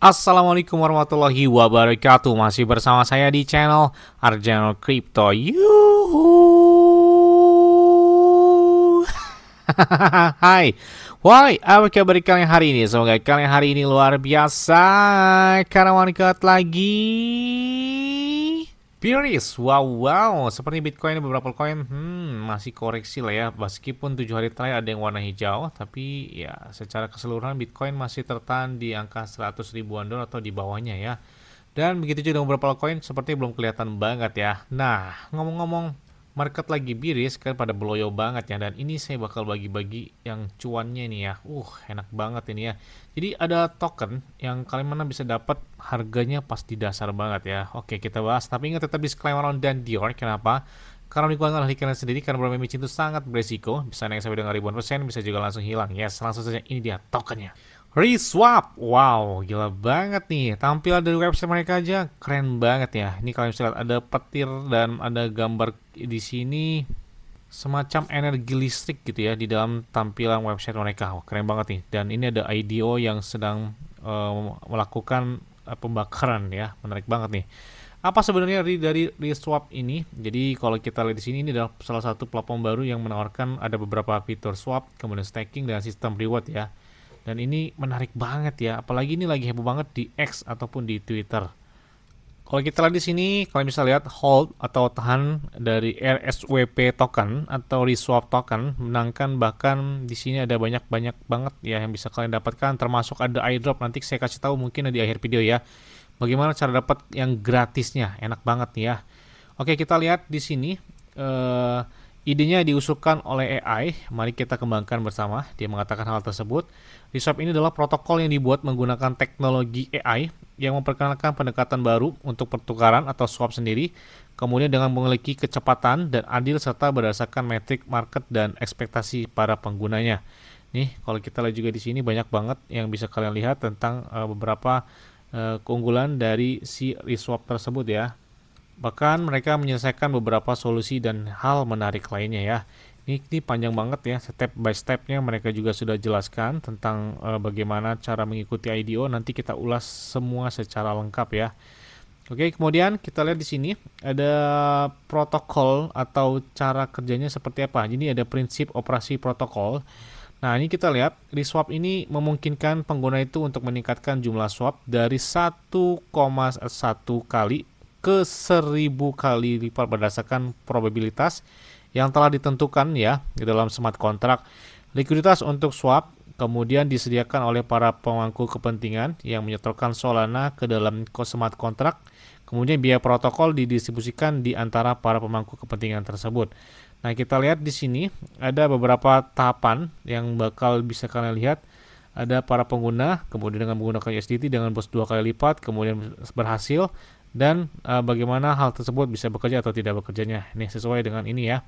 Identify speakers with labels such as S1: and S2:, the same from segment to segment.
S1: Assalamualaikum warahmatullahi wabarakatuh. Masih bersama saya di channel Arjano Crypto. Yuhu. Hai. Why? Apa kabar kalian hari ini? Semoga kalian hari ini luar biasa. Karena wanita lagi Bearish, wow, seperti Bitcoin beberapa koin, masih koreksi lah ya. Meskipun 7 hari terakhir ada yang warna hijau, tapi ya secara keseluruhan Bitcoin masih tertahan di angka 100 ribuan dolar atau di bawahnya ya. Dan begitu juga dengan beberapa koin seperti belum kelihatan banget ya. Nah, ngomong-ngomong market lagi bearish kan pada beloyo banget ya, dan ini saya bakal bagi-bagi yang cuannya nih ya. Enak banget ini ya. Jadi ada token yang kalian mana bisa dapat harganya pas di dasar banget ya. Oke, kita bahas, tapi ingat tetap disclaimer on dan Dior. Kenapa? Karena lingkungan oleh kalian sendiri, karena bermain micin itu sangat beresiko, bisa naik sampai dengan ribuan persen, bisa juga langsung hilang. Yes, langsung saja ini dia tokennya. Reswap, wow, gila banget nih. Tampilan dari website mereka aja keren banget ya. Ini kalian bisa lihat ada petir dan ada gambar di sini semacam energi listrik gitu ya di dalam tampilan website mereka. Keren banget nih. Dan ini ada IDO yang sedang melakukan pembakaran ya. Menarik banget nih. Apa sebenarnya dari Reswap ini? Jadi kalau kita lihat di sini, ini adalah salah satu platform baru yang menawarkan ada beberapa fitur swap, kemudian staking dan sistem reward ya. Dan ini menarik banget ya, apalagi ini lagi heboh banget di X ataupun di Twitter. Kalau kita lihat di sini, kalian bisa lihat hold atau tahan dari RSWP token atau Reswap token menangkan, bahkan di sini ada banyak banget ya yang bisa kalian dapatkan, termasuk ada airdrop. Nanti saya kasih tahu mungkin di akhir video ya. Bagaimana cara dapat yang gratisnya, enak banget nih ya. Oke, kita lihat di sini. Idenya diusulkan oleh AI, mari kita kembangkan bersama. Dia mengatakan hal tersebut. Reswap ini adalah protokol yang dibuat menggunakan teknologi AI yang memperkenalkan pendekatan baru untuk pertukaran atau swap sendiri, kemudian dengan memiliki kecepatan dan adil serta berdasarkan metrik market dan ekspektasi para penggunanya. Nih, kalau kita lihat juga di sini banyak banget yang bisa kalian lihat tentang beberapa keunggulan dari si Reswap tersebut ya. Bahkan mereka menyelesaikan beberapa solusi dan hal menarik lainnya ya. Ini panjang banget ya, step by stepnya mereka juga sudah jelaskan tentang bagaimana cara mengikuti IDO. Nanti kita ulas semua secara lengkap ya. Oke, kemudian kita lihat di sini ada protokol atau cara kerjanya seperti apa. Jadi ada prinsip operasi protokol. Nah, ini kita lihat Reswap ini memungkinkan pengguna itu untuk meningkatkan jumlah swap dari 1,1 kali ke 1000 kali lipat berdasarkan probabilitas yang telah ditentukan ya di dalam smart contract. Likuiditas untuk swap kemudian disediakan oleh para pemangku kepentingan yang menyetorkan Solana ke dalam smart contract. Kemudian biaya protokol didistribusikan di antara para pemangku kepentingan tersebut. Nah, kita lihat di sini ada beberapa tahapan yang bakal bisa kalian lihat. Ada para pengguna, kemudian dengan menggunakan USDT dengan bos 2 kali lipat, kemudian berhasil, dan bagaimana hal tersebut bisa bekerja atau tidak bekerjanya. Ini sesuai dengan ini ya.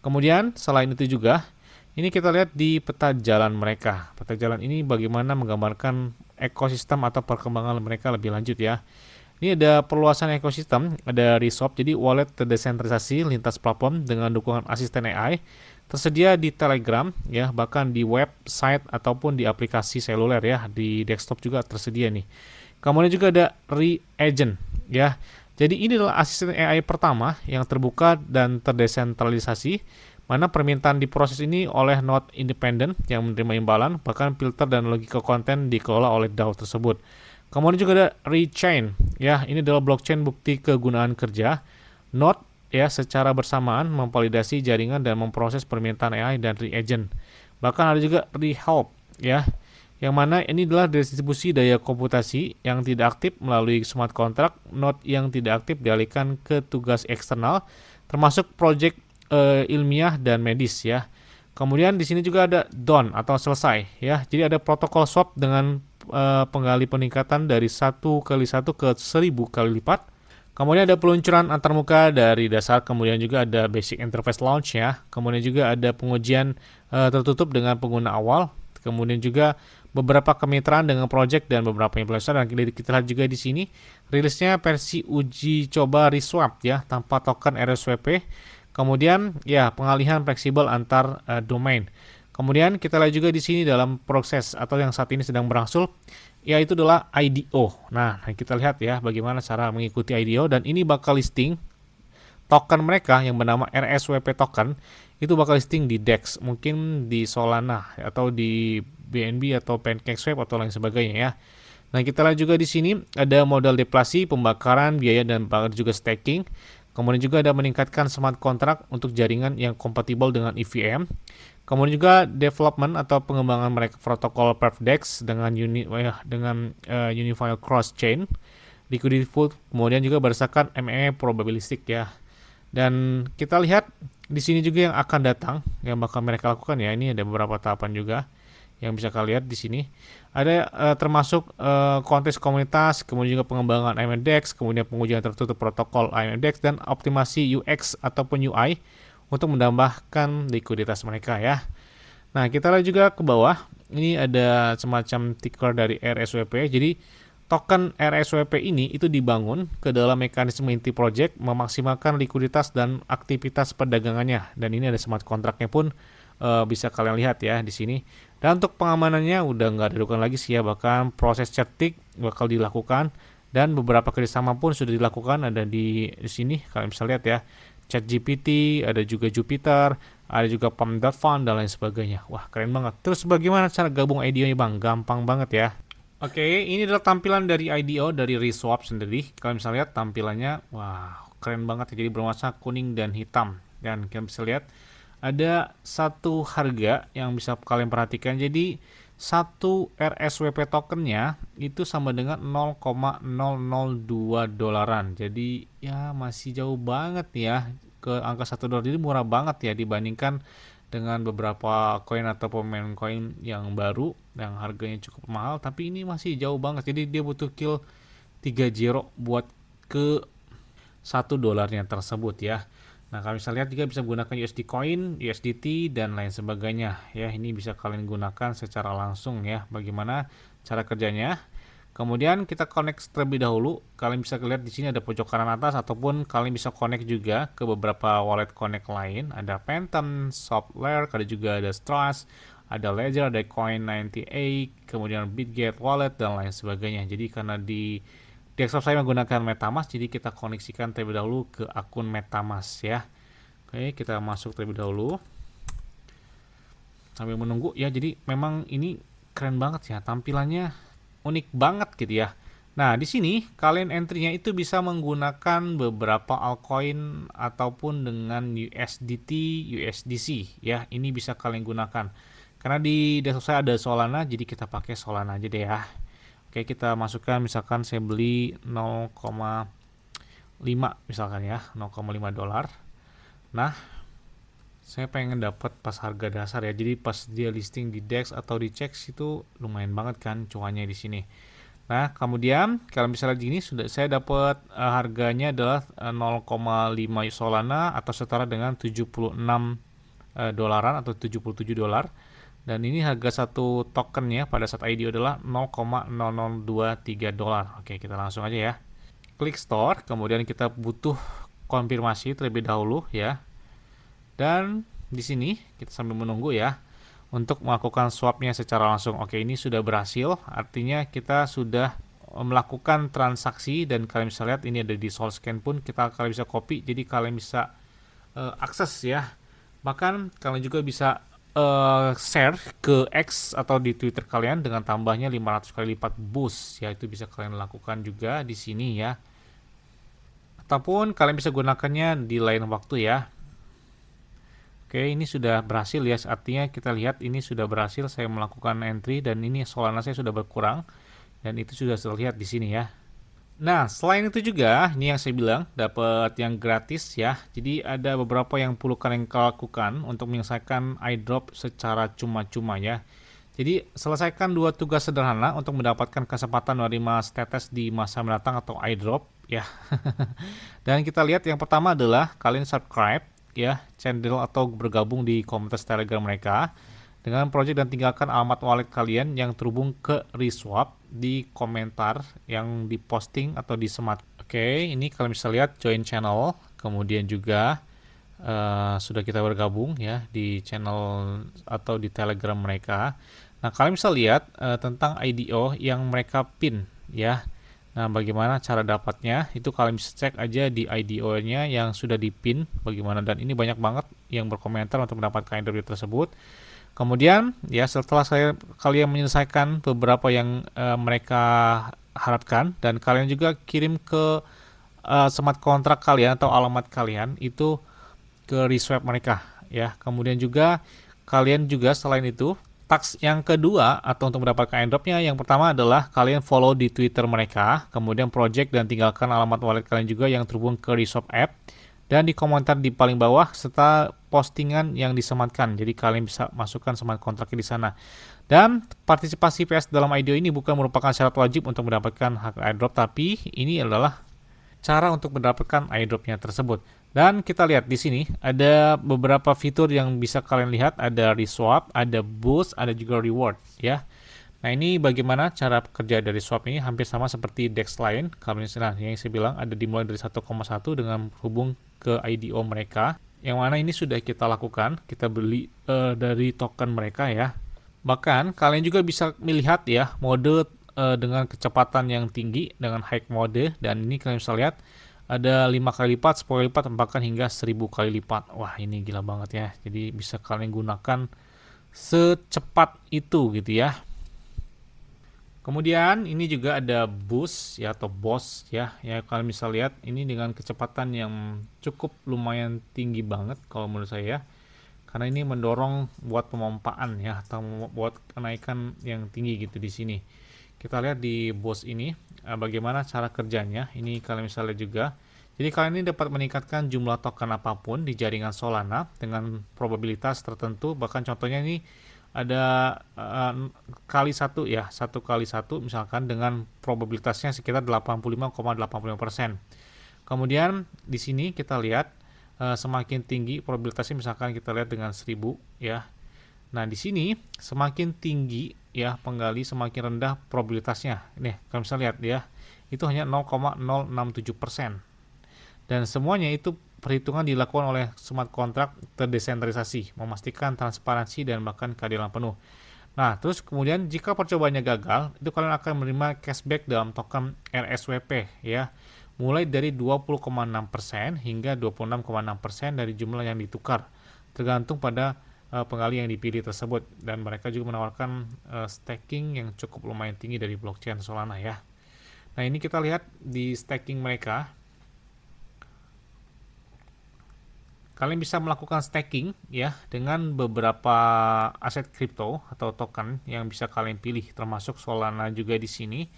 S1: Kemudian selain itu juga, ini kita lihat di peta jalan mereka. Peta jalan ini bagaimana menggambarkan ekosistem atau perkembangan mereka lebih lanjut ya. Ini ada perluasan ekosistem, ada Reswap, jadi wallet terdesentralisasi lintas platform dengan dukungan asisten AI, tersedia di Telegram ya, bahkan di website ataupun di aplikasi seluler ya, di desktop juga tersedia nih. Kemudian juga ada Re-Agent ya. Jadi ini adalah asisten AI pertama yang terbuka dan terdesentralisasi, mana permintaan diproses ini oleh node independen yang menerima imbalan, bahkan filter dan logika konten dikelola oleh DAO tersebut. Kemudian juga ada Rechain ya, ini adalah blockchain bukti kegunaan kerja. Node ya secara bersamaan memvalidasi jaringan dan memproses permintaan AI dan Re-Agent. Bahkan ada juga Rehelp ya, yang mana ini adalah distribusi daya komputasi yang tidak aktif melalui smart contract. Node yang tidak aktif dialihkan ke tugas eksternal, termasuk project ilmiah dan medis ya. Kemudian di sini juga ada done atau selesai ya. Jadi ada protokol swap dengan penggali peningkatan dari 1 kali 1 ke 1000 kali lipat. Kemudian ada peluncuran antarmuka dari dasar, kemudian juga ada basic interface launch ya. Kemudian juga ada pengujian tertutup dengan pengguna awal. Kemudian juga beberapa kemitraan dengan project dan beberapa influencer. Dan kita lihat juga di sini rilisnya versi uji coba Reswap ya, tanpa token RSWP. Kemudian ya pengalihan fleksibel antar domain. Kemudian kita lihat juga di sini dalam proses atau yang saat ini sedang berlangsung, Ya, itu adalah IDO. Nah, kita lihat ya bagaimana cara mengikuti IDO, dan ini bakal listing token mereka yang bernama RSWP token itu bakal listing di DEX, mungkin di Solana atau di BNB atau PancakeSwap atau lain sebagainya ya. Nah, kita lihat juga di sini ada modal deflasi, pembakaran biaya, dan juga staking. Kemudian juga ada meningkatkan smart contract untuk jaringan yang kompatibel dengan EVM. Kemudian juga development atau pengembangan mereka protokol PerfDex dengan Unified Cross Chain liquidity pool. Kemudian juga berdasarkan ME probabilistik ya. Dan kita lihat di sini juga yang akan datang yang bakal mereka lakukan ya. Ini ada beberapa tahapan juga yang bisa kalian lihat di sini. Ada termasuk kontes komunitas, kemudian juga pengembangan IMDEX, kemudian pengujian tertutup protokol IMDEX, dan optimasi UX ataupun UI untuk menambahkan likuiditas mereka ya. Nah, kita lihat juga ke bawah. Ini ada semacam ticker dari RSWP. Jadi token RSWP ini itu dibangun ke dalam mekanisme inti project memaksimalkan likuiditas dan aktivitas perdagangannya. Dan ini ada smart kontraknya pun bisa kalian lihat ya di sini. Dan untuk pengamanannya udah nggak diragukan lagi sih ya, bahkan proses cetik bakal dilakukan dan beberapa kerjasama pun sudah dilakukan, ada di sini kalian bisa lihat ya. ChatGPT, ada juga Jupiter, ada juga Pump.fund dan lain sebagainya. Wah, keren banget. Terus bagaimana cara gabung IDO-nya Bang? Gampang banget ya. Oke, ini adalah tampilan dari IDO dari ReSwap sendiri. Kalian bisa lihat tampilannya, wah keren banget ya. Jadi berwarna kuning dan hitam. Dan kalian bisa lihat ada satu harga yang bisa kalian perhatikan. Jadi satu RSWP tokennya itu sama dengan 0,002 dolaran. Jadi ya masih jauh banget ya ke angka 1 dolar. Jadi murah banget ya dibandingkan dengan beberapa koin atau pemain koin yang baru yang harganya cukup mahal, tapi ini masih jauh banget. Jadi dia butuh kill 3 zero buat ke 1 dolarnya tersebut ya. Nah, kalian bisa lihat juga bisa menggunakan USD coin, USDT, dan lain sebagainya ya. Ini bisa kalian gunakan secara langsung ya. Bagaimana cara kerjanya? Kemudian kita connect terlebih dahulu. Kalian bisa lihat di sini ada pojok kanan atas, ataupun kalian bisa connect juga ke beberapa wallet connect lain. Ada Phantom, Software, ada juga ada Strass, ada Ledger, ada Coin98, kemudian Bitget Wallet, dan lain sebagainya. Jadi karena di desktop saya menggunakan MetaMask, jadi kita koneksikan terlebih dahulu ke akun MetaMask ya. Oke, kita masuk terlebih dahulu sambil menunggu ya. Jadi memang ini keren banget ya, tampilannya unik banget gitu ya. Nah, di sini kalian entry-nya itu bisa menggunakan beberapa altcoin ataupun dengan USDT, USDC ya. Ini bisa kalian gunakan. Karena di desktop saya ada Solana, jadi kita pakai Solana aja deh ya. Oke, kita masukkan misalkan saya beli 0,5 misalkan ya, 0,5 dolar. Nah, saya pengen dapat pas harga dasar ya. Jadi pas dia listing di DEX atau di CEX itu lumayan banget kan cuannya di sini. Nah, kemudian kalau misalnya gini sudah saya dapat harganya adalah 0,5 Solana atau setara dengan 76 dolaran atau 77 dolar. Dan ini harga satu tokennya pada saat IDO adalah 0,0023 dolar. Oke, kita langsung aja ya. Klik store, kemudian kita butuh konfirmasi terlebih dahulu ya. Dan di sini kita sambil menunggu ya untuk melakukan swapnya secara langsung. Oke, ini sudah berhasil, artinya kita sudah melakukan transaksi. Dan kalian bisa lihat ini ada di SolScan pun kalian bisa copy, jadi kalian bisa akses ya. Bahkan kalian juga bisa share ke X atau di Twitter kalian dengan tambahnya 500 kali lipat boost ya. Itu bisa kalian lakukan juga di sini ya, ataupun kalian bisa gunakannya di lain waktu ya. Oke, ini sudah berhasil ya, artinya kita lihat ini sudah berhasil saya melakukan entry dan ini Solana saya sudah berkurang dan itu sudah terlihat di sini ya. Nah, selain itu juga, ini yang saya bilang, dapat yang gratis ya. Jadi ada beberapa yang perlu kalian lakukan untuk menyelesaikan iDrop secara cuma-cuma ya. Jadi selesaikan 2 tugas sederhana untuk mendapatkan kesempatan menerima status di masa mendatang atau iDrop ya. Dan kita lihat yang pertama adalah kalian subscribe ya channel atau bergabung di komunitas Telegram mereka dengan project dan tinggalkan alamat wallet kalian yang terhubung ke ReSwap di komentar yang diposting atau disemat. Oke, ini kalian bisa lihat join channel, kemudian juga sudah kita bergabung ya di channel atau di Telegram mereka. Nah, kalian bisa lihat tentang IDO yang mereka pin ya. Nah, bagaimana cara dapatnya? Itu kalian bisa cek aja di IDO-nya yang sudah dipin bagaimana, dan ini banyak banget yang berkomentar untuk mendapatkan airdrop tersebut. Kemudian ya setelah kalian menyelesaikan beberapa yang mereka harapkan, dan kalian juga kirim ke smart kontrak kalian atau alamat kalian itu ke reswap mereka ya. Kemudian juga kalian juga selain itu, task yang kedua atau untuk mendapatkan airdropnya, yang pertama adalah kalian follow di Twitter mereka, kemudian project dan tinggalkan alamat wallet kalian juga yang terhubung ke Reswap app, dan di komentar di paling bawah serta postingan yang disematkan. Jadi kalian bisa masukkan smart kontraknya di sana. Dan partisipasi PS dalam IDO ini bukan merupakan syarat wajib untuk mendapatkan hak airdrop, tapi ini adalah cara untuk mendapatkan airdropnya tersebut. Dan kita lihat di sini ada beberapa fitur yang bisa kalian lihat, ada reswap, ada boost, ada juga reward ya. Nah, ini bagaimana cara kerja dari swap ini, hampir sama seperti DEX lain. Kalau misalnya yang saya bilang ada dimulai dari 1,1 dengan hubung ke IDO mereka, yang mana ini sudah kita lakukan, kita beli dari token mereka ya. Bahkan kalian juga bisa melihat ya mode dengan kecepatan yang tinggi dengan high mode, dan ini kalian bisa lihat ada 5 kali lipat, 10 kali lipat, bahkan hingga 1000 kali lipat. Wah, ini gila banget ya. Jadi bisa kalian gunakan secepat itu gitu ya. Kemudian ini juga ada boost ya atau boss ya. Ya kalian bisa lihat ini dengan kecepatan yang cukup lumayan tinggi banget kalau menurut saya. Karena ini mendorong buat pemompaan ya atau buat kenaikan yang tinggi gitu di sini. Kita lihat di boost ini bagaimana cara kerjanya. Ini kalian bisa lihat juga. Jadi kalian ini dapat meningkatkan jumlah token apapun di jaringan Solana dengan probabilitas tertentu. Bahkan contohnya ini ada kali satu ya, 1 kali 1 misalkan dengan probabilitasnya sekitar 85,85%. Kemudian di sini kita lihat semakin tinggi probabilitasnya, misalkan kita lihat dengan 1000 ya. Nah, di sini semakin tinggi ya penggali, semakin rendah probabilitasnya. Nih, kalian bisa lihat ya, itu hanya 0,067%. Dan semuanya itu perhitungan dilakukan oleh smart contract terdesentralisasi, memastikan transparansi dan bahkan keadilan penuh. Nah, terus kemudian jika percobaannya gagal, itu kalian akan menerima cashback dalam token RSWP ya, mulai dari 20,6% hingga 26,6% dari jumlah yang ditukar, tergantung pada penggali yang dipilih tersebut. Dan mereka juga menawarkan staking yang cukup lumayan tinggi dari blockchain Solana ya. Nah, ini kita lihat di staking mereka. Kalian bisa melakukan staking ya dengan beberapa aset kripto atau token yang bisa kalian pilih, termasuk Solana juga di sini.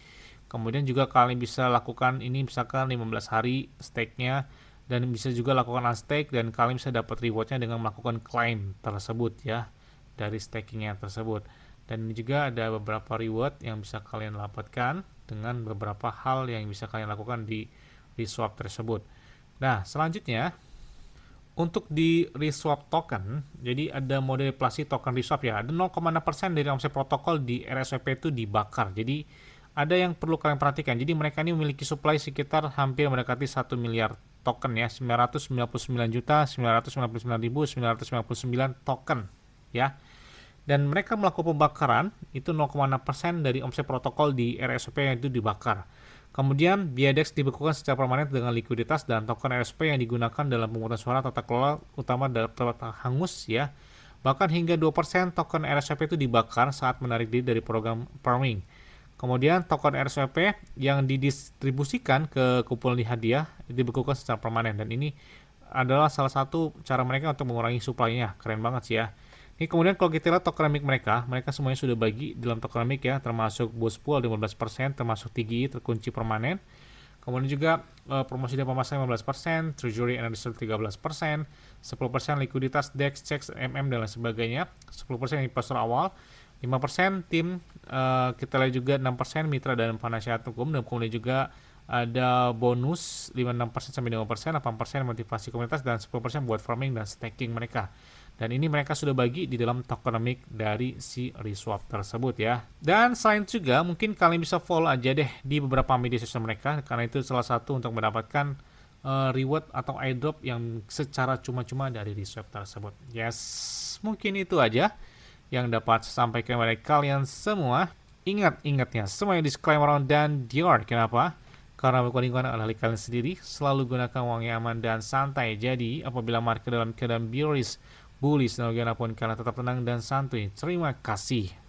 S1: Kemudian juga kalian bisa lakukan ini misalkan 15 hari stake-nya, dan bisa juga lakukan unstake, dan kalian bisa dapat rewardnya dengan melakukan claim tersebut ya dari stakingnya tersebut. Dan ini juga ada beberapa reward yang bisa kalian dapatkan dengan beberapa hal yang bisa kalian lakukan di reswap tersebut. Nah, selanjutnya untuk di reswap token, jadi ada mode inflasi token reswap ya, ada 0,6% dari omset protokol di RSWP itu dibakar. Jadi ada yang perlu kalian perhatikan. Jadi mereka ini memiliki supply sekitar hampir mendekati 1 miliar token ya, 999.999.999 token ya. Dan mereka melakukan pembakaran itu 0,6% dari omset protokol di RSWP yang itu dibakar. Kemudian biaya DEX dibekukan secara permanen dengan likuiditas dan token RSP yang digunakan dalam pemungutan suara tata kelola utama dapat hangus ya. Bahkan hingga 2% token RSP itu dibakar saat menarik diri dari program farming. Kemudian token RSP yang didistribusikan ke kumpulan hadiah dibekukan secara permanen, dan ini adalah salah satu cara mereka untuk mengurangi supply-nya. Keren banget sih ya. Ini kemudian kalau kita lihat tokenomic mereka semuanya sudah bagi dalam tokenomic ya, termasuk boost pool 15%, termasuk TGI terkunci permanen. Kemudian juga promosi dan pemasaran 15%, treasury and reserve 13%, 10% likuiditas DEX, checks, MM dan lain sebagainya, 10% investor awal, 5% tim, kita lihat juga 6% mitra dan penasihat hukum, dan kemudian juga ada bonus 56% sampai 5%, 8% motivasi komunitas, dan 10% buat farming dan staking mereka. Dan ini mereka sudah bagi di dalam tokenomic dari si reswap tersebut ya. Dan selain juga mungkin kalian bisa follow aja deh di beberapa media sosial mereka, karena itu salah satu untuk mendapatkan reward atau airdrop yang secara cuma-cuma dari reswap tersebut. Yes, mungkin itu aja yang dapat saya sampaikan kepada kalian semua. Ingat-ingatnya, semuanya disclaimer dan Dior. Kenapa? Karena lingkungan adalah kalian sendiri, selalu gunakan uang yang aman dan santai. Jadi, apabila market dalam keadaan bearish, bullish, dan bagaimanapun kalian tetap tenang dan santuy. Terima kasih.